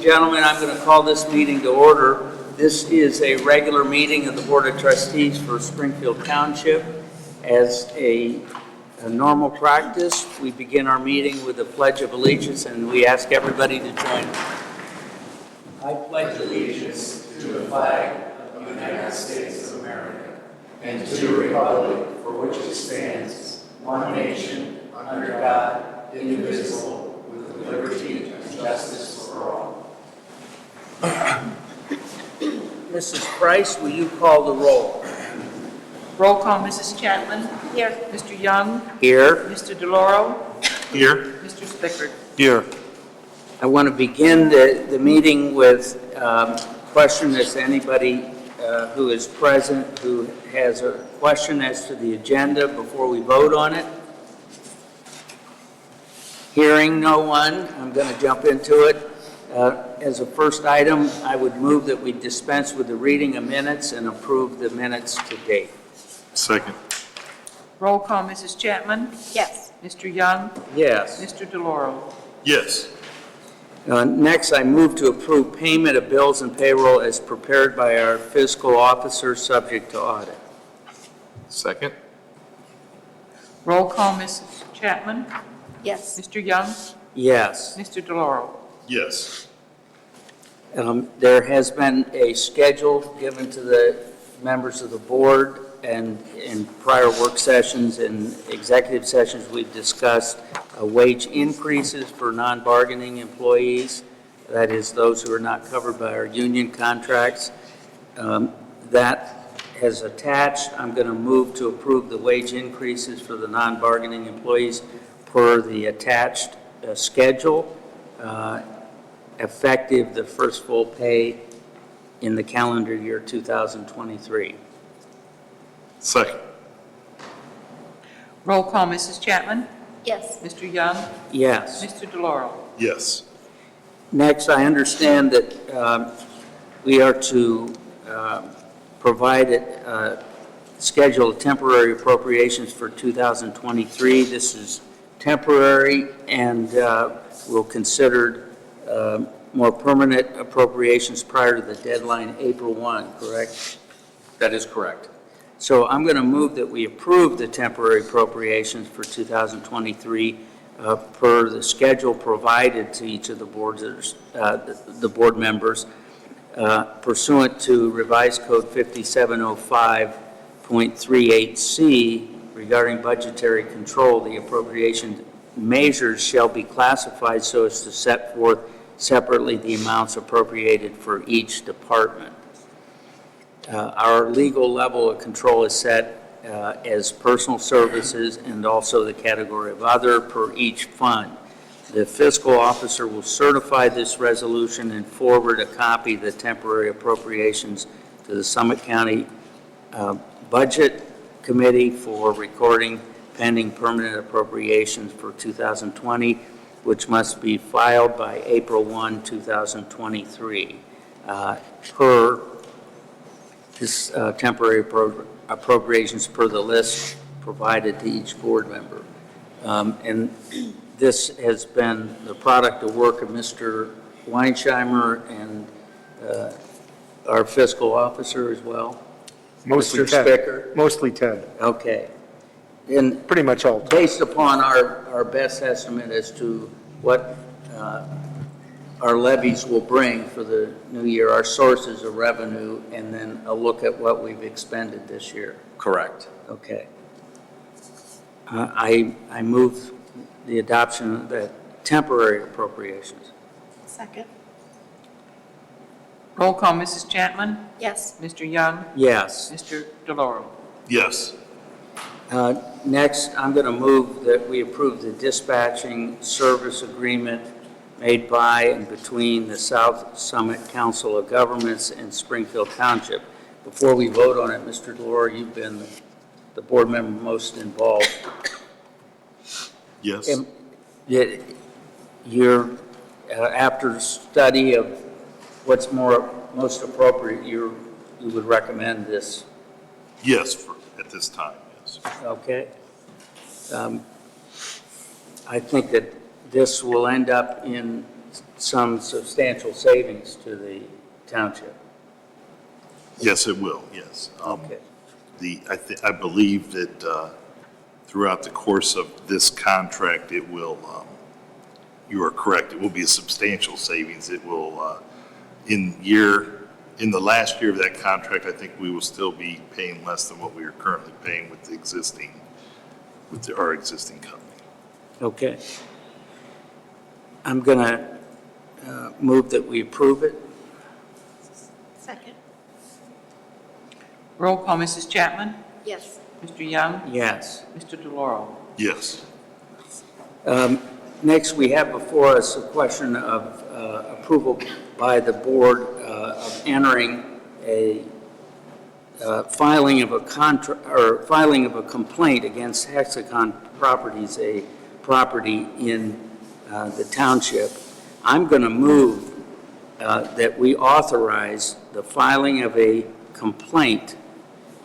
gentlemen, I'm going to call this meeting to order. This is a regular meeting of the Board of Trustees for Springfield Township. As a normal practice, we begin our meeting with a Pledge of Allegiance, and we ask everybody to join us. I pledge allegiance to the flag of the United States of America and to the republic for which it stands, one nation, under God, indivisible, with liberty and justice for all. Mrs. Price, will you call the roll? Roll call, Mrs. Chapman. Here. Mr. Young. Here. Mr. DeLauro. Here. Mr. Spickard. Here. I want to begin the meeting with a question as anybody who is present who has a question as to the agenda before we vote on it. Hearing no one, I'm going to jump into it. As a first item, I would move that we dispense with the reading of minutes and approve the minutes to date. Second. Roll call, Mrs. Chapman. Yes. Mr. Young. Yes. Mr. DeLauro. Yes. Next, I move to approve payment of bills and payroll as prepared by our fiscal officer, subject to audit. Second. Roll call, Mrs. Chapman. Yes. Mr. Young. Yes. Mr. DeLauro. Yes. There has been a schedule given to the members of the board, and in prior work sessions and executive sessions, we've discussed wage increases for non-bargaining employees, that is, those who are not covered by our union contracts. That has attached. I'm going to move to approve the wage increases for the non-bargaining employees per the attached schedule, effective the first full pay in the calendar year 2023. Second. Roll call, Mrs. Chapman. Yes. Mr. Young. Yes. Mr. DeLauro. Yes. Next, I understand that we are to provide schedule temporary appropriations for 2023. This is temporary and will consider more permanent appropriations prior to the deadline, April 1, correct? That is correct. So I'm going to move that we approve the temporary appropriations for 2023 per the schedule provided to each of the board members pursuant to Revised Code 5705.38C regarding budgetary control. The appropriation measures shall be classified so as to set forth separately the amounts appropriated for each department. Our legal level of control is set as personal services and also the category of other per each fund. The fiscal officer will certify this resolution and forward a copy of the temporary appropriations to the Summit County Budget Committee for recording pending permanent appropriations for 2020, which must be filed by April 1, 2023, per this temporary appropriations per the list provided to each board member. And this has been the product of work of Mr. Weinsheimer and our fiscal officer as well. Mostly Mr. Ted. Spicker. Mostly Ted. Okay. And Pretty much all. based upon our best estimate as to what our levies will bring for the new year, our sources of revenue, and then a look at what we've expended this year. Correct. Okay. I move the adoption of the temporary appropriations. Second. Roll call, Mrs. Chapman. Yes. Mr. Young. Yes. Mr. DeLauro. Yes. Next, I'm going to move that we approve the dispatching service agreement made by and between the South Summit Council of Governments and Springfield Township. Before we vote on it, Mr. DeLauro, you've been the board member most involved. Yes. And you're, after study of what's most appropriate, you would recommend this, Yes, at this time, yes. okay? I think that this will end up in some substantial savings to the township. Yes, it will, yes. Okay. I believe that throughout the course of this contract, it will, you are correct, it will be a substantial savings. It will, in the last year of that contract, I think we will still be paying less than what we are currently paying with our existing company. Okay. I'm going to move that we approve it. Second. Roll call, Mrs. Chapman? Yes. Mr. Young? Yes. Mr. DeLauro? Yes. Next, we have before us a question of approval by the board of entering a filing of a complaint against Hexagon Properties, a property in the township. I'm going to move that we authorize the filing of a complaint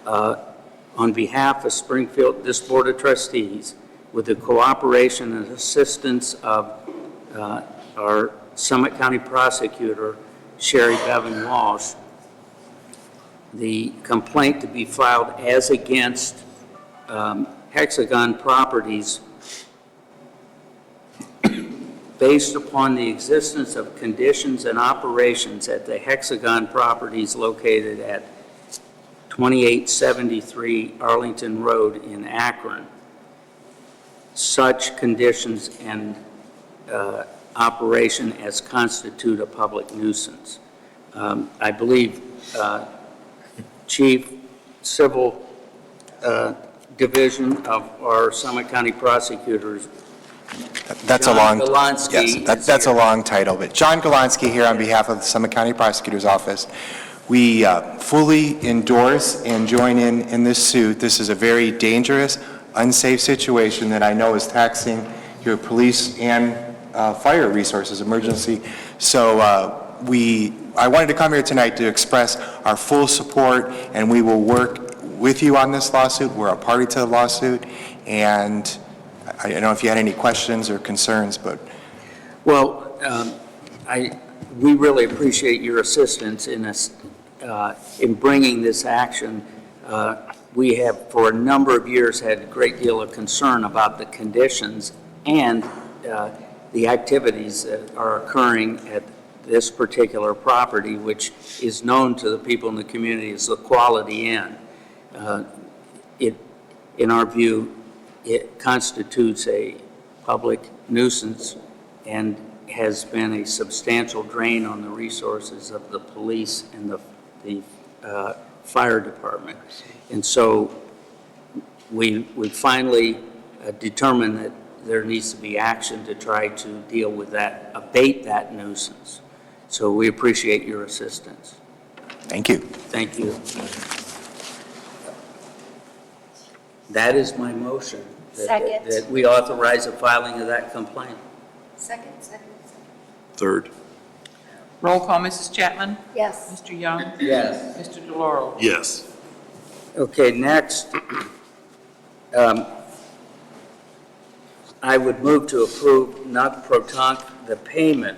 on behalf of Springfield, this Board of Trustees, with the cooperation and assistance of our Summit County Prosecutor, Sherry Bevan Walsh. The complaint to be filed as against Hexagon Properties based upon the existence of conditions and operations at the Hexagon Properties located at 2873 Arlington Road in Akron. Such conditions and operation as constitute a public nuisance. I believe Chief Civil Division of our Summit County Prosecutors, That's John a long, Golonsky yes, is that's a here. long title, but John Golonsky here on behalf of the Summit County Prosecutor's Office. We fully endorse and join in this suit. This is a very dangerous, unsafe situation that I know is taxing your police and fire resources, emergency. So I wanted to come here tonight to express our full support, and we will work with you on this lawsuit. We're a party to the lawsuit, and I don't know if you had any questions or concerns, but Well, we really appreciate your assistance in us, in bringing this action. We have, for a number of years, had a great deal of concern about the conditions and the activities that are occurring at this particular property, which is known to the people in the community as the Quality Inn. In our view, it constitutes a public nuisance and has been a substantial drain on the resources of the police and the fire department. And so we finally determined that there needs to be action to try to deal with that, abate that nuisance. So we appreciate your assistance. thank you. Thank you. That is my motion. Second. That we authorize the filing of that complaint. Second. Third. Roll call, Mrs. Chapman? Yes. Mr. Young? Yes. Mr. DeLauro? Yes. Okay, next, I would move to approve not pro-tunc the payment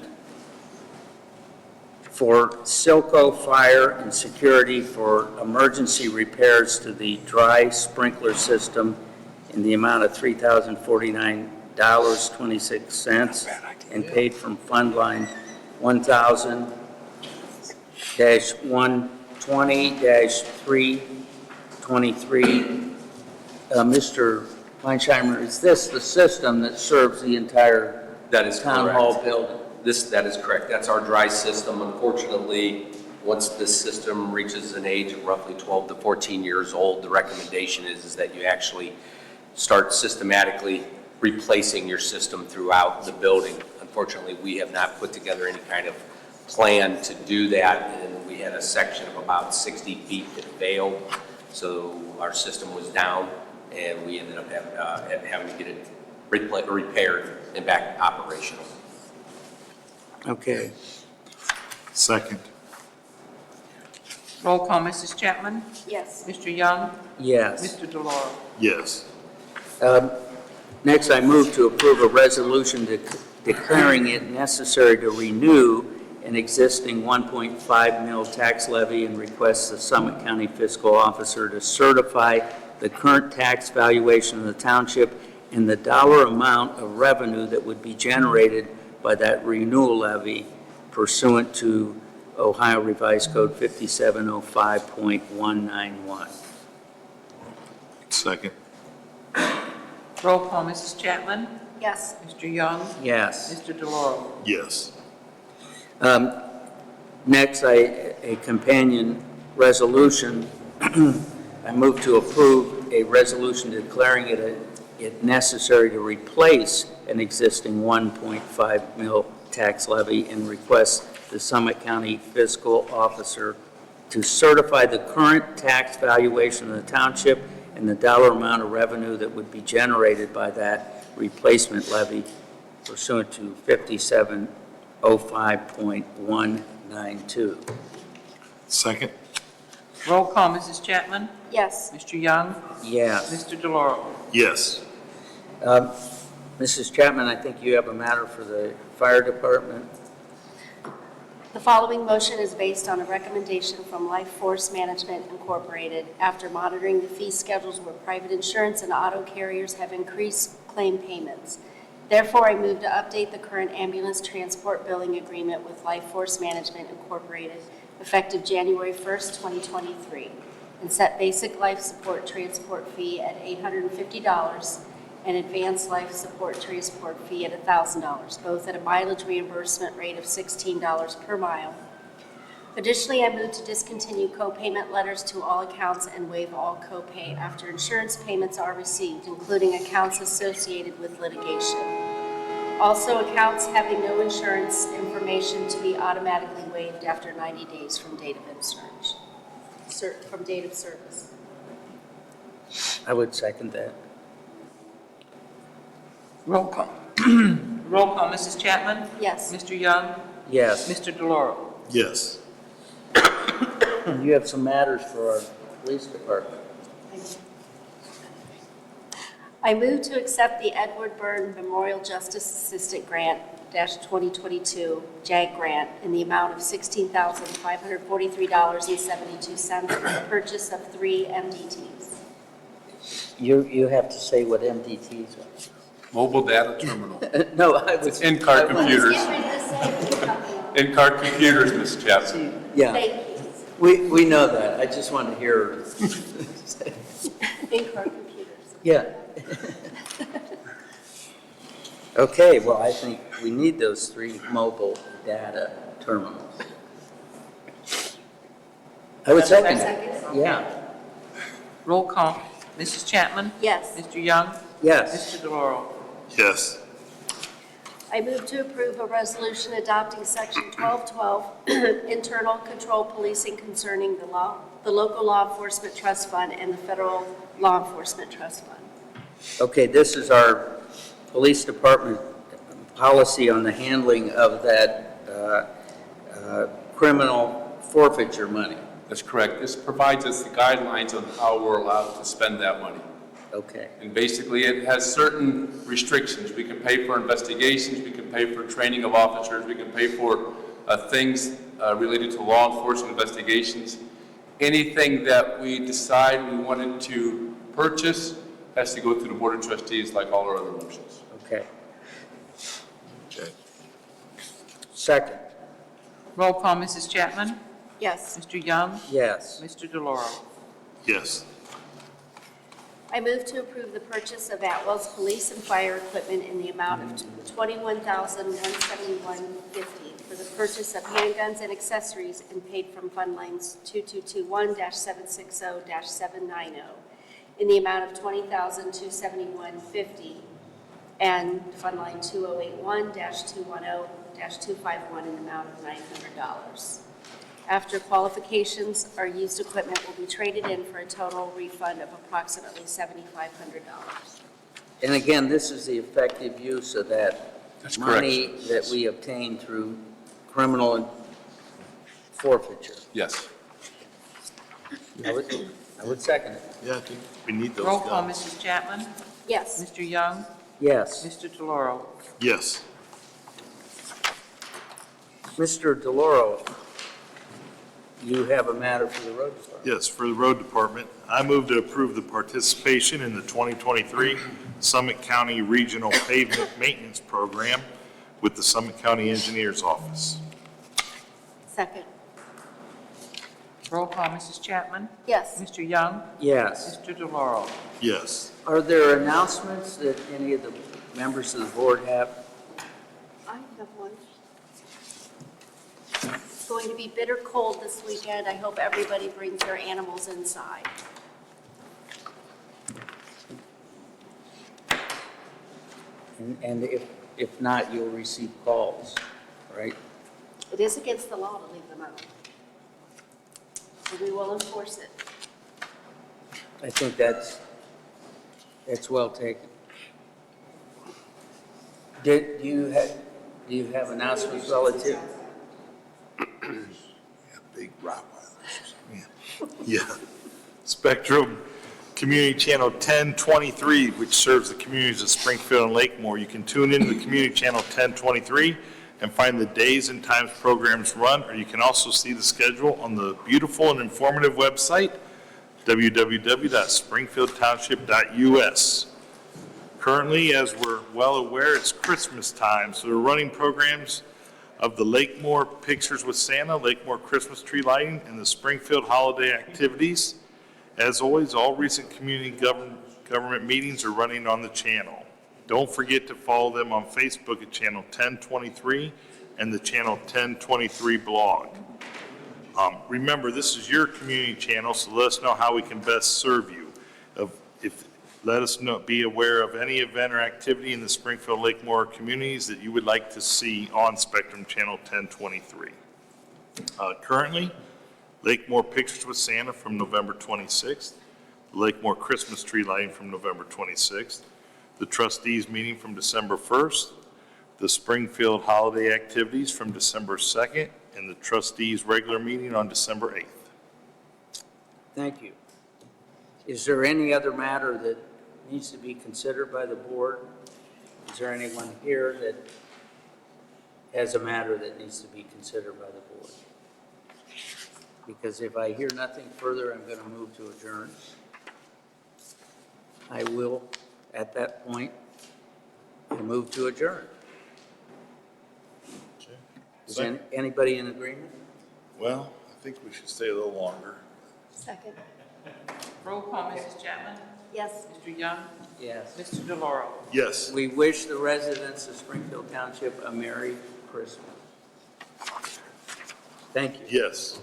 for Silco Fire and Security for emergency repairs to the dry sprinkler system in the amount of $3,049.26 and paid from Fund Line 1000-120-323. Mr. Weinsheimer, is this the system that serves the entire That is town correct. hall building? That is correct. That's our dry system. Unfortunately, once this system reaches an age of roughly 12 to 14 years old, the recommendation is that you actually start systematically replacing your system throughout the building. Unfortunately, we have not put together any kind of plan to do that, and we had a section of about 60 feet that failed, so our system was down, and we ended up having to get it repaired and back operational. Okay. Second. Roll call, Mrs. Chapman? Yes. Mr. Young? Yes. Mr. DeLauro? Yes. Next, I move to approve a resolution declaring it necessary to renew an existing 1.5 mil tax levy and requests the Summit County Fiscal Officer to certify the current tax valuation of the township and the dollar amount of revenue that would be generated by that renewal levy pursuant to Ohio Revised Code 5705.191. Second. Roll call, Mrs. Chapman? Yes. Mr. Young? Yes. Mr. DeLauro? Yes. Next, a companion resolution. I move to approve a resolution declaring it necessary to replace an existing 1.5 mil tax levy and request the Summit County Fiscal Officer to certify the current tax valuation of the township and the dollar amount of revenue that would be generated by that replacement levy pursuant to 5705.192. Second. Roll call, Mrs. Chapman? Yes. Mr. Young? Yes. Mr. DeLauro? Yes. Mrs. Chapman, I think you have a matter for the fire department. The following motion is based on a recommendation from Life Force Management Incorporated after monitoring the fee schedules where private insurance and auto carriers have increased claim payments. Therefore, I move to update the current ambulance transport billing agreement with Life Force Management Incorporated effective January 1st, 2023, and set basic life support transport fee at $850 and advanced life support transport fee at $1,000, both at a mileage reimbursement rate of $16 per mile. Additionally, I move to discontinue co-payment letters to all accounts and waive all co-pay after insurance payments are received, including accounts associated with litigation. Also, accounts having no insurance information to be automatically waived after 90 days from date of insurance, from date of service. I would second that. Roll call. Roll call, Mrs. Chapman? Yes. Mr. Young? Yes. Mr. DeLauro? Yes. You have some matters for our police department. I move to accept the Edward Byrne Memorial Justice Assistant Grant -2022 JAG grant in the amount of $16,543.72 for the purchase of 3 MDTs. You have to say what MDTs are. Mobile data terminal. No, I was. It's in-car computers. Get ready to say it. In-car computers, Ms. Chapman. Yeah, Thank you. we know that. I just want to hear. In-car computers. Yeah. Okay, well, I think we need those 3 mobile data terminals. I would second it. Yeah, Roll call, Mrs. Chapman? Yes. Mr. Young? yes. Mr. DeLauro? Yes. I move to approve a resolution adopting Section 1212, internal control policing concerning the local law enforcement trust fund and the federal law enforcement trust fund. Okay, this is our police department policy on the handling of that criminal forfeiture money. That's correct. This provides us the guidelines on how we're allowed to spend that money. Okay, And basically, it has certain restrictions. We can pay for investigations, we can pay for training of officers, we can pay for things related to law enforcement investigations. Anything that we decide we wanted to purchase has to go through the Board of Trustees like all our other motions. okay. Okay. Second, Roll call, Mrs. Chapman? Yes. Mr. Young? yes. Mr. DeLauro? Yes. I move to approve the purchase of Atwell's police and fire equipment in the amount of $21,171.50 for the purchase of handguns and accessories and paid from Fund Lines 2221-760-790 in the amount of $20,271.50 and Fund Line 2081-210-251 in the amount of $900. After qualifications, our used equipment will be traded in for a total refund of approximately $7,500. And again, this is the effective use of that That's correct. money that we obtain through criminal forfeiture. Yes. I would second it. Yeah, I think we need those Roll call, guns. Mrs. Chapman? Yes. Mr. Young? Yes. Mr. DeLauro? Yes. Mr. DeLauro, you have a matter for the road department. Yes, for the road department, I move to approve the participation in the 2023 Summit County Regional Pavement Maintenance Program with the Summit County Engineers Office. Second. Roll call, Mrs. Chapman? Yes. Mr. Young? Yes. Mr. DeLauro? Yes. Are there announcements that any of the members of the board have? I have one. It's going to be bitter cold this weekend. I hope everybody brings their animals inside. And if not, you'll receive calls, right? It is against the law to leave them out. So we will enforce it. I think that's well taken. Do you have announcements relative? Big Rottweilers. Yeah. Spectrum Community Channel 1023, which serves the communities of Springfield and Lakemore. You can tune into the Community Channel 1023 and find the days and times programs run, or you can also see the schedule on the beautiful and informative website, www.springfieldtownship.us. Currently, as we're well aware, it's Christmas time, so we're running programs of the Lakemore Pictures with Santa, Lakemore Christmas tree lighting, and the Springfield holiday activities. As always, all recent community government meetings are running on the channel. Don't forget to follow them on Facebook at Channel 1023 and the Channel 1023 blog. Remember, this is your community channel, so let us know how we can best serve you. Let us know, be aware of any event or activity in the Springfield Lakemore communities that you would like to see on Spectrum Channel 1023. Currently, Lakemore Pictures with Santa from November 26th, the Lakemore Christmas tree lighting from November 26th, the Trustees meeting from December 1st, the Springfield holiday activities from December 2nd, and the Trustees regular meeting on December 8th. Thank you. Is there any other matter that needs to be considered by the board? Is there anyone here that has a matter that needs to be considered by the board? Because if I hear nothing further, I'm going to move to adjourn. I will, at that point, I move to adjourn. Is anybody in agreement? Well, I think we should stay a little longer. Second. Roll call, Mrs. Chapman? Yes. Mr. Young? Yes. Mr. DeLauro? Yes. We wish the residents of Springfield Township a Merry Christmas. Thank you. Yes.